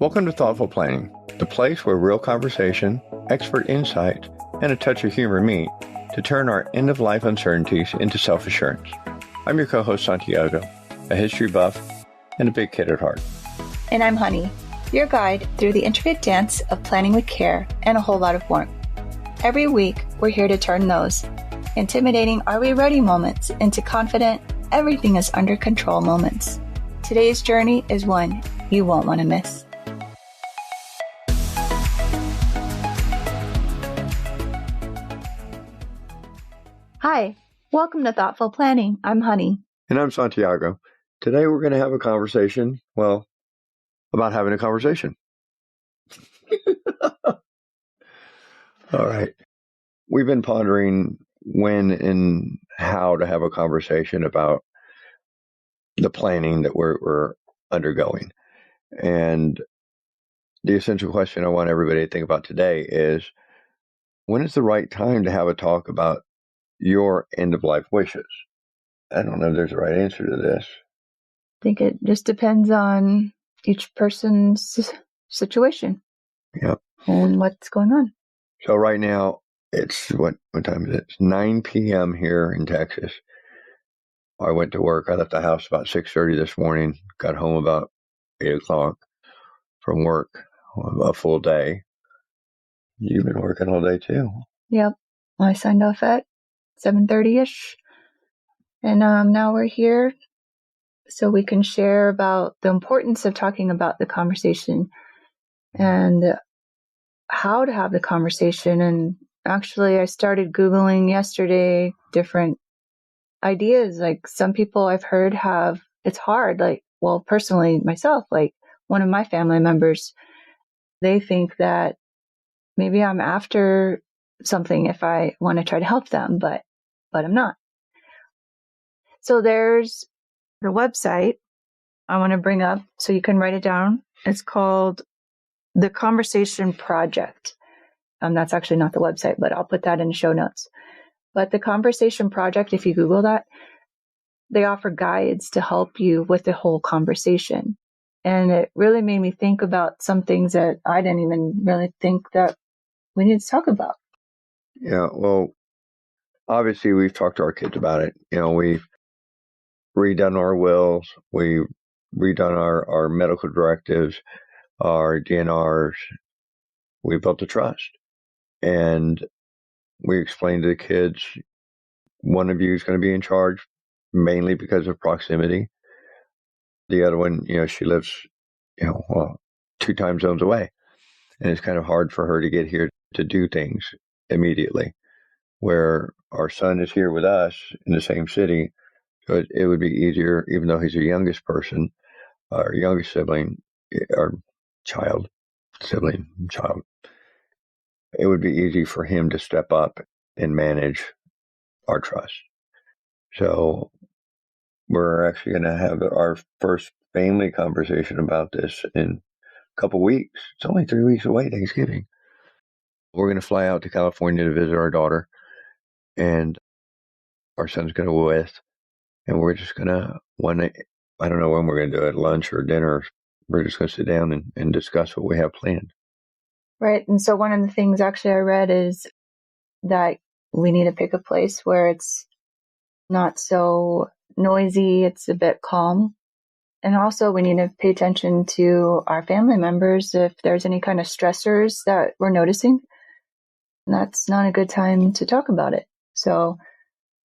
Welcome to Thoughtful Planning, the place where real conversation, expert insight, and a touch of humor meet to turn our end-of-life uncertainties into self-assurance. I'm your co-host, Santiago, a history buff and a big kid at heart. And I'm Honey, your guide through the intricate dance of planning with care and a whole lot of warmth. Every week, we're here to turn those intimidating "are we ready" moments into confident "everything is under control" moments. Today's journey is one you won't want to miss. Hi, welcome to Thoughtful Planning. I'm Honey. And I'm Santiago. Today we're going to have a conversation, about having a conversation. All right. We've been pondering when and how to have a conversation about the planning that we're undergoing. And the essential question I want everybody to think about today is, when is the right time to have a talk about your end-of-life wishes? I don't know if there's a right answer to this. I think it just depends on each person's situation. Yep. And what's going on. So right now, it's, what time is it? It's 9 p.m. here in Texas. I went to work. I left the house about 6:30 this morning, got home about 8 o'clock from work, a full day. You've been working all day too. Yep. I signed off at 7:30-ish. And now we're here so we can share about the importance of talking about the conversation and how to have the conversation. And actually, I started Googling yesterday different ideas. Like, some people I've heard it's hard. Personally, myself, one of my family members, they think that maybe I'm after something if I want to try to help them, but I'm not. So there's the website I want to bring up so you can write it down. It's called The Conversation Project. That's actually not the website, but I'll put that in the show notes. But The Conversation Project, if you Google that, they offer guides to help you with the whole conversation. And it really made me think about some things that I didn't even really think that we need to talk about. Yeah, well, obviously we've talked to our kids about it. We've redone our wills, we've redone our medical directives, our DNRs. We built a trust. And we explained to the kids, one of you is going to be in charge, mainly because of proximity. The other one, she lives, 2 time zones away. And it's kind of hard for her to get here to do things immediately. Where our son is here with us in the same city, so it would be easier, even though he's the youngest person, our youngest sibling, our child. It would be easy for him to step up and manage our trust. So we're actually going to have our first family conversation about this in a couple weeks. It's only 3 weeks away, Thanksgiving. We're going to fly out to California to visit our daughter, and our son's going to go with, and we're just going to, I don't know when we're going to do it, lunch or dinner. We're just going to sit down and discuss what we have planned. Right. And so one of the things actually I read is that we need to pick a place where it's not so noisy, it's a bit calm. And also we need to pay attention to our family members if there's any kind of stressors that we're noticing. That's not a good time to talk about it. So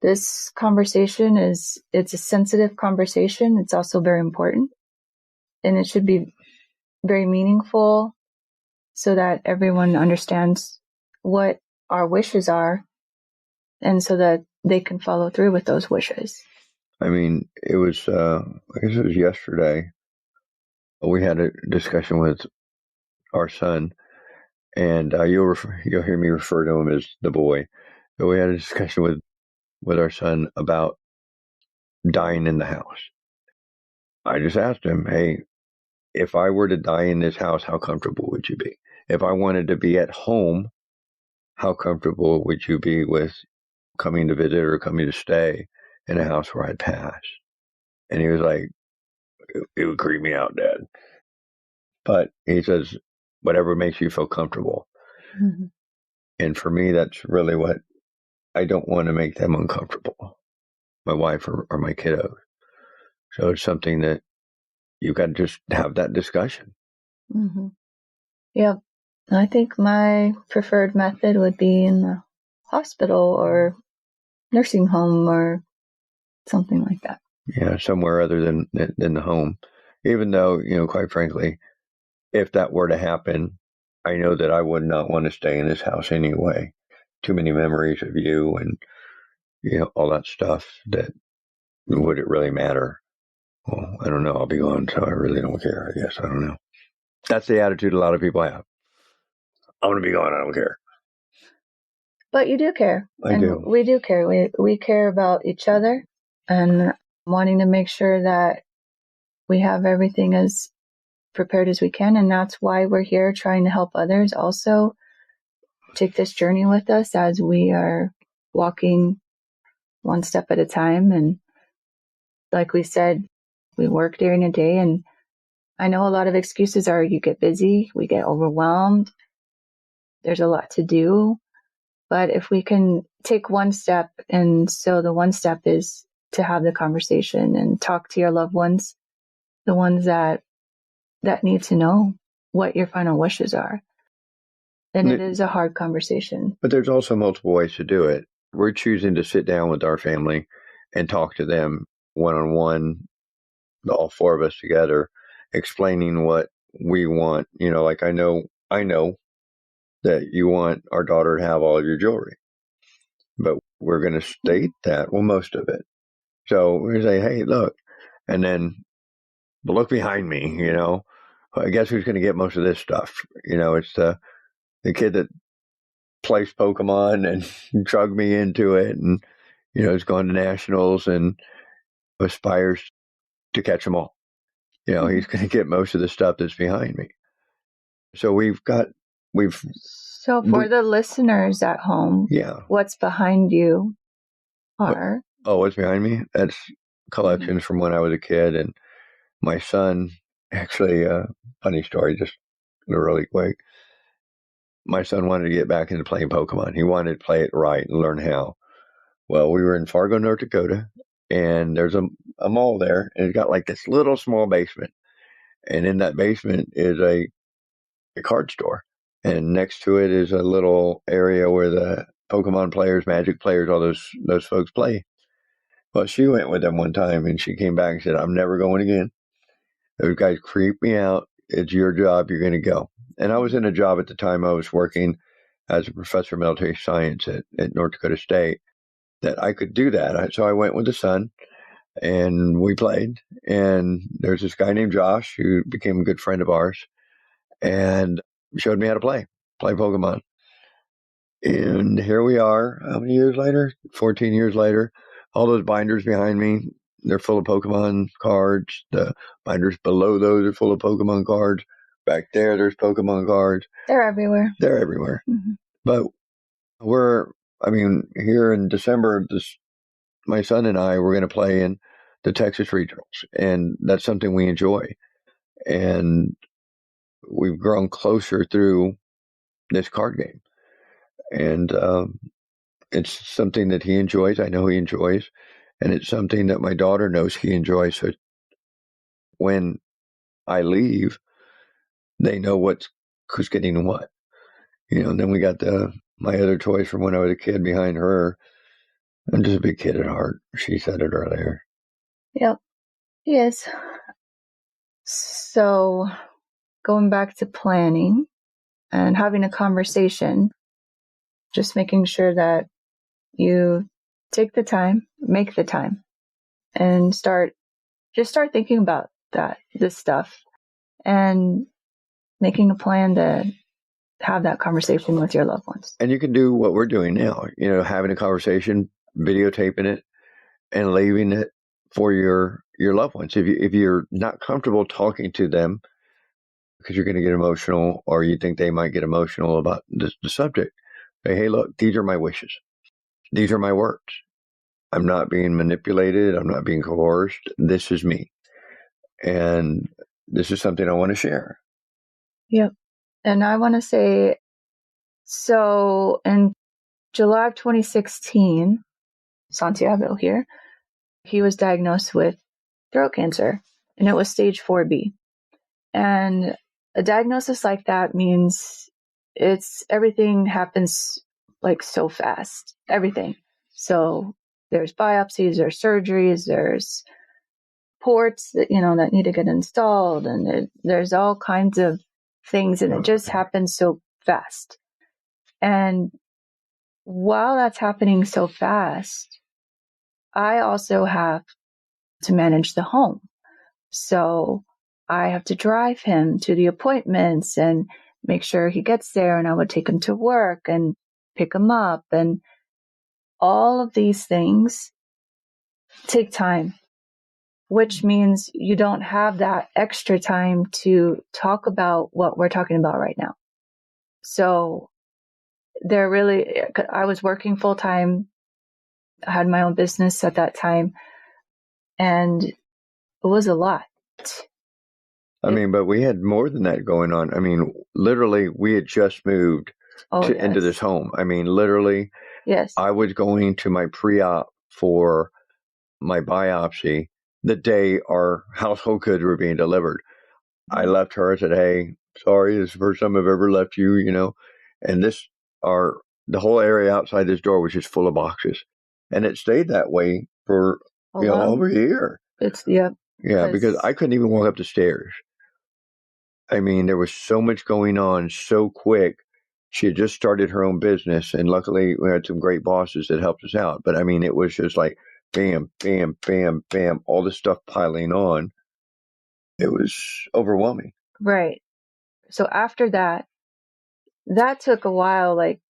this conversation it's a sensitive conversation. It's also very important. And it should be very meaningful so that everyone understands what our wishes are and so that they can follow through with those wishes. I mean, it was, I guess it was yesterday, we had a discussion with our son, and you'll hear me refer to him as the boy. But we had a discussion with our son about dying in the house. I just asked him, hey, if I were to die in this house, how comfortable would you be? If I wanted to be at home, how comfortable would you be with coming to visit or coming to stay in a house where I'd passed? And he was like, it would creep me out, Dad. But he says, whatever makes you feel comfortable. Mm-hmm. And for me, that's really what I don't want to make them uncomfortable, my wife or my kiddos. So it's something that you got to just have that discussion. Mm-hmm. Yeah. I think my preferred method would be in the hospital or nursing home or something like that. Yeah, somewhere other than the home. Even though, quite frankly, if that were to happen, I know that I would not want to stay in this house anyway. Too many memories of you and, all that stuff that would it really matter? Well, I don't know. I'll be gone, so I really don't care, I guess. I don't know. That's the attitude a lot of people have. I'm going to be gone. I don't care. But you do care. I do. We do care. We care about each other and wanting to make sure that we have everything as prepared as we can. And that's why we're here trying to help others also take this journey with us as we are walking one step at a time. And like we said, we work during the day, and I know a lot of excuses are you get busy, we get overwhelmed, there's a lot to do. But if we can take one step, and so the one step is to have the conversation and talk to your loved ones, the ones that need to know what your final wishes are, then it is a hard conversation. But there's also multiple ways to do it. We're choosing to sit down with our family and talk to them one-on-one, all four of us together, explaining what we want. Like I know that you want our daughter to have all of your jewelry, but we're going to state that, well, most of it. So we say, hey, look, and then look behind me, I guess who's going to get most of this stuff? It's the kid that plays Pokemon and drug me into it, and has gone to nationals and aspires to catch them all. He's going to get most of the stuff that's behind me. So So for the listeners at home, what's behind you are? What's behind me? That's collections from when I was a kid, and my son. Actually, funny story, just really quick. My son wanted to get back into playing Pokemon. He wanted to play it right and learn how. Well, we were in Fargo, North Dakota, and there's a mall there, and it's got like this little small basement. And in that basement is a card store. And next to it is a little area where the Pokemon players, Magic players, all those folks play. Well, she went with them one time, and she came back and said, I'm never going again. Those guys creep me out. It's your job. You're going to go. And I was in a job at the time. I was working as a professor of military science at North Dakota State, that I could do that. So I went with the son, and we played. And there's this guy named Josh who became a good friend of ours, and showed me how to play Pokemon. And here we are, how many years later? 14 years later. All those binders behind me, they're full of Pokemon cards. The binders below those are full of Pokemon cards. Back there's Pokemon cards. They're everywhere. Mm-hmm. But here in December, my son and I were going to play in the Texas regionals, and that's something we enjoy. And we've grown closer through this card game. And it's something that he enjoys. I know he enjoys. And it's something that my daughter knows he enjoys. So when I leave, they know who's getting what. And then we got my other toys from when I was a kid behind her. I'm just a big kid at heart. She said it earlier. Yep. Yes. So going back to planning and having a conversation, just making sure that you take the time, make the time, and start thinking about this stuff, and making a plan to have that conversation with your loved ones. And you can do what we're doing now, having a conversation, videotaping it, and leaving it for your loved ones. If you're not comfortable talking to them because you're going to get emotional, or you think they might get emotional about the subject, say, hey, look, these are my wishes. These are my words. I'm not being manipulated. I'm not being coerced. This is me. And this is something I want to share. Yep. And I want to say, so in July of 2016, Santiago here, he was diagnosed with throat cancer, and it was stage 4B. And a diagnosis like that means everything happens like so fast, everything. So there's biopsies, there's surgeries, there's ports that, that need to get installed, and there's all kinds of things, and it just happens so fast. And while that's happening so fast, I also have to manage the home. So I have to drive him to the appointments and make sure he gets there, and I would take him to work and pick him up. And all of these things take time, which means you don't have that extra time to talk about what we're talking about right now. So I was working full time. I had my own business at that time, and it was a lot. I mean, but we had more than that going on. I mean, literally, we had just moved into this home. I mean, literally, yes. I was going to my pre-op for my biopsy the day our household goods were being delivered. I left her. I said, "Hey, sorry, this is the first time I've ever left you, and the whole area outside this door was just full of boxes, and it stayed that way for over a year. Because I couldn't even walk up the stairs. I mean, there was so much going on so quick. She had just started her own business, and luckily we had some great bosses that helped us out. But I mean, it was just like bam, bam, bam, bam, all this stuff piling on. It was overwhelming. Right. So after that took a while. Like,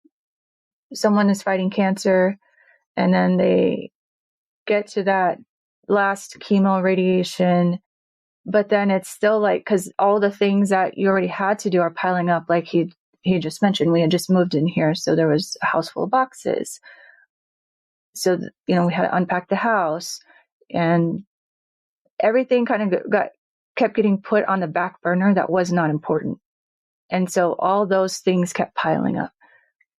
someone is fighting cancer, and then they get to that last chemo radiation, but then it's still like, because all the things that you already had to do are piling up. Like he just mentioned, we had just moved in here, so there was a house full of boxes. So we had to unpack the house, and everything kind of kept getting put on the back burner that was not important. And so all those things kept piling up.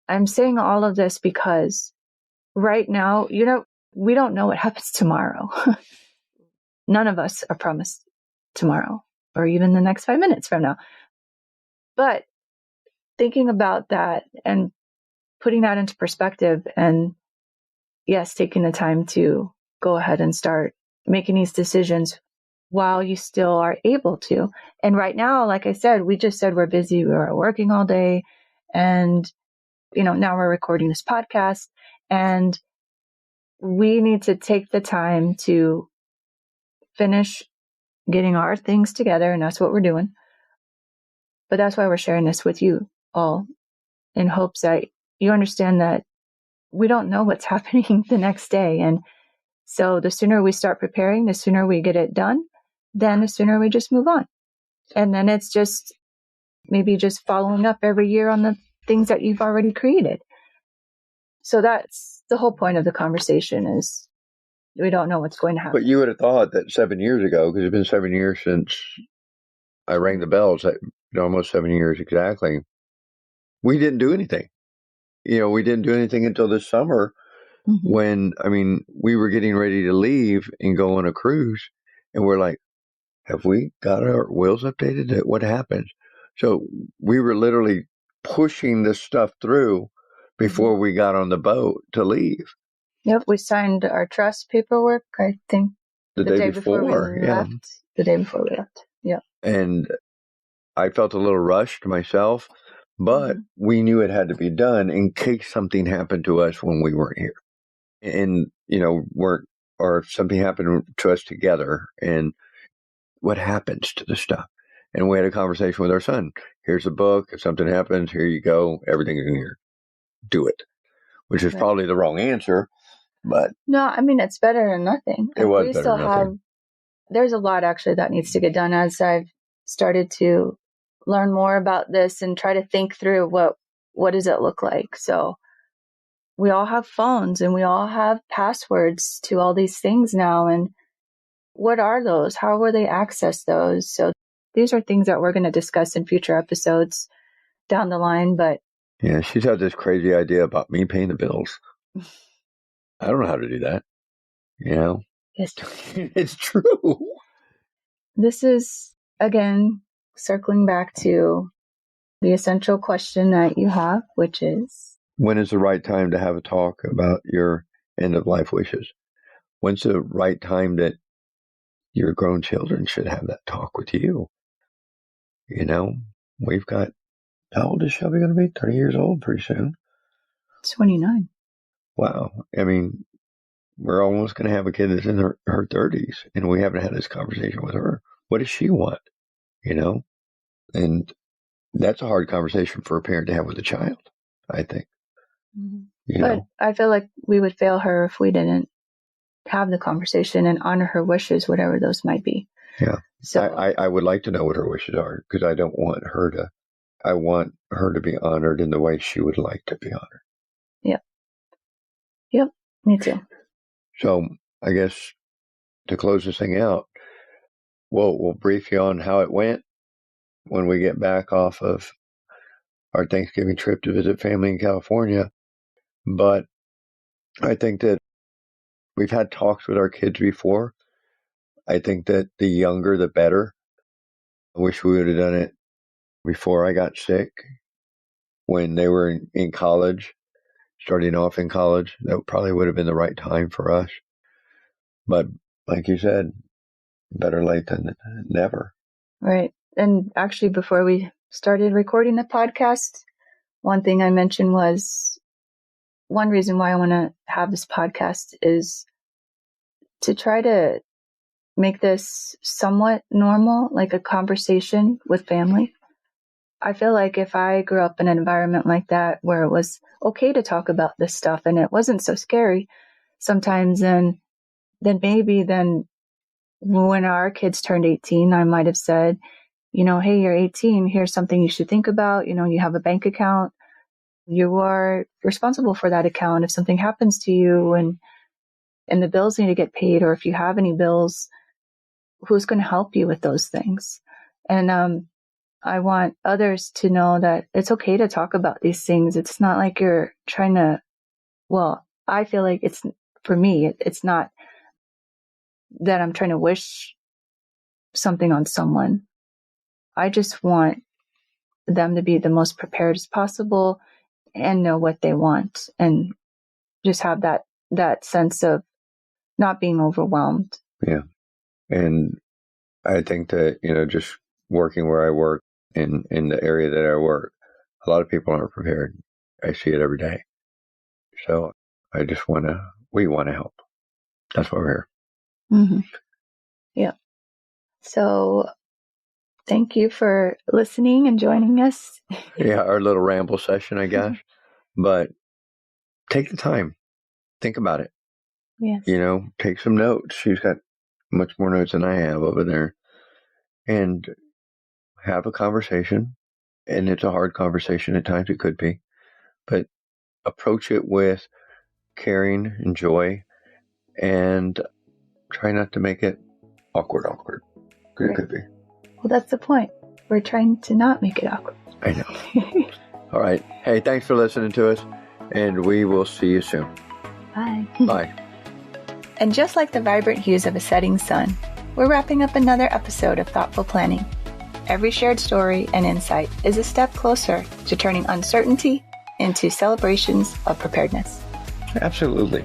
I'm saying all of this because right now, we don't know what happens tomorrow. None of us are promised tomorrow or even the next 5 minutes from now. But thinking about that and putting that into perspective, and yes, taking the time to go ahead and start making these decisions while you still are able to. And right now, like I said, we just said we're busy. We were working all day, and now we're recording this podcast, and we need to take the time to finish getting our things together, and that's what we're doing. But that's why we're sharing this with you all, in hopes that you understand that we don't know what's happening the next day. And so the sooner we start preparing, the sooner we get it done, then the sooner we just move on. And then it's just maybe just following up every year on the things that you've already created. So that's the whole point of the conversation, is we don't know what's going to happen. But you would have thought that 7 years ago, because it's been 7 years since I rang the bells, almost 7 years exactly, we didn't do anything. We didn't do anything until this summer, when, we were getting ready to leave and go on a cruise, and we're like, have we got our wills updated? What happened? So we were literally pushing this stuff through before we got on the boat to leave. Yep, we signed our trust paperwork, I think, the day before we left. The day before we left. Yeah. And I felt a little rushed myself, but we knew it had to be done in case something happened to us when we weren't here. And, or if something happened to us together, and what happens to the stuff. And we had a conversation with our son. Here's a book. If something happens, here you go. Everything's in here. Do it. Which is probably the wrong answer, but no, it's better than nothing. It was better than nothing. There's a lot actually that needs to get done, as I've started to learn more about this and try to think through what does it look like. So we all have phones, and we all have passwords to all these things now. And what are those? How will they access those? So these are things that we're going to discuss in future episodes down the line. But yeah, she's had this crazy idea about me paying the bills. I don't know how to do that. Yes. It's true. This is, again, circling back to the essential question that you have, which is, when is the right time to have a talk about your end of life wishes? When's the right time that your grown children should have that talk with you? We've got, how old is Shelby going to be? 30 years old pretty soon. 29. Wow. I mean, we're almost going to have a kid that's in her 30s, and we haven't had this conversation with her. What does she want? And that's a hard conversation for a parent to have with a child, I think. Mm-hmm. But I feel like we would fail her if we didn't have the conversation and honor her wishes, whatever those might be. Yeah. So I would like to know what her wishes are, because I don't want her to, I want her to be honored in the way she would like to be honored. Yep. Me too. So I guess to close this thing out, we'll brief you on how it went when we get back off of our Thanksgiving trip to visit family in California. But I think that we've had talks with our kids before. I think that the younger, the better. I wish we would have done it before I got sick, when they were in college, starting off in college. That probably would have been the right time for us. But like you said, better late than never. Right. And actually, before we started recording the podcast, one thing I mentioned was, one reason why I want to have this podcast is to try to make this somewhat normal, like a conversation with family. I feel like if I grew up in an environment like that, where it was okay to talk about this stuff and it wasn't so scary sometimes, then maybe when our kids turned 18, I might have said, hey, you're 18, here's something you should think about. You have a bank account. You are responsible for that account. If something happens to you and the bills need to get paid, or if you have any bills, who's going to help you with those things? And I want others to know that it's okay to talk about these things. It's not like you're trying to, I feel like it's, for me, it's not that I'm trying to wish something on someone. I just want them to be the most prepared as possible and know what they want, and just have that sense of not being overwhelmed. Yeah. And I think that, just working where I work, in the area that I work, a lot of people aren't prepared. I see it every day. So I just we want to help. That's why we're here. Mm-hmm. Yeah. So thank you for listening and joining us. Yeah, our little ramble session, I guess. But take the time. Think about it. Yes. Take some notes. She's got much more notes than I have over there. And have a conversation. And it's a hard conversation at times. It could be. But approach it with caring and joy. And try not to make it awkward. It could be. Well, that's the point. We're trying to not make it awkward. I know. All right. Hey, thanks for listening to us. And we will see you soon. Bye. Bye. And just like the vibrant hues of a setting sun, we're wrapping up another episode of Thoughtful Planning. Every shared story and insight is a step closer to turning uncertainty into celebrations of preparedness. Absolutely.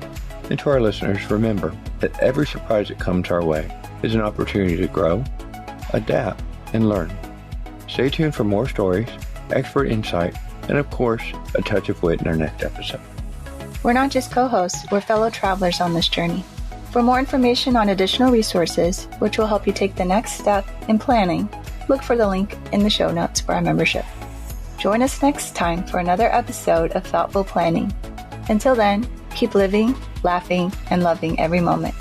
And to our listeners, remember that every surprise that comes our way is an opportunity to grow, adapt, and learn. Stay tuned for more stories, expert insight, and of course, a touch of wit in our next episode. We're not just co-hosts, we're fellow travelers on this journey. For more information on additional resources, which will help you take the next step in planning, look for the link in the show notes for our membership. Join us next time for another episode of Thoughtful Planning. Until then, keep living, laughing, and loving every moment.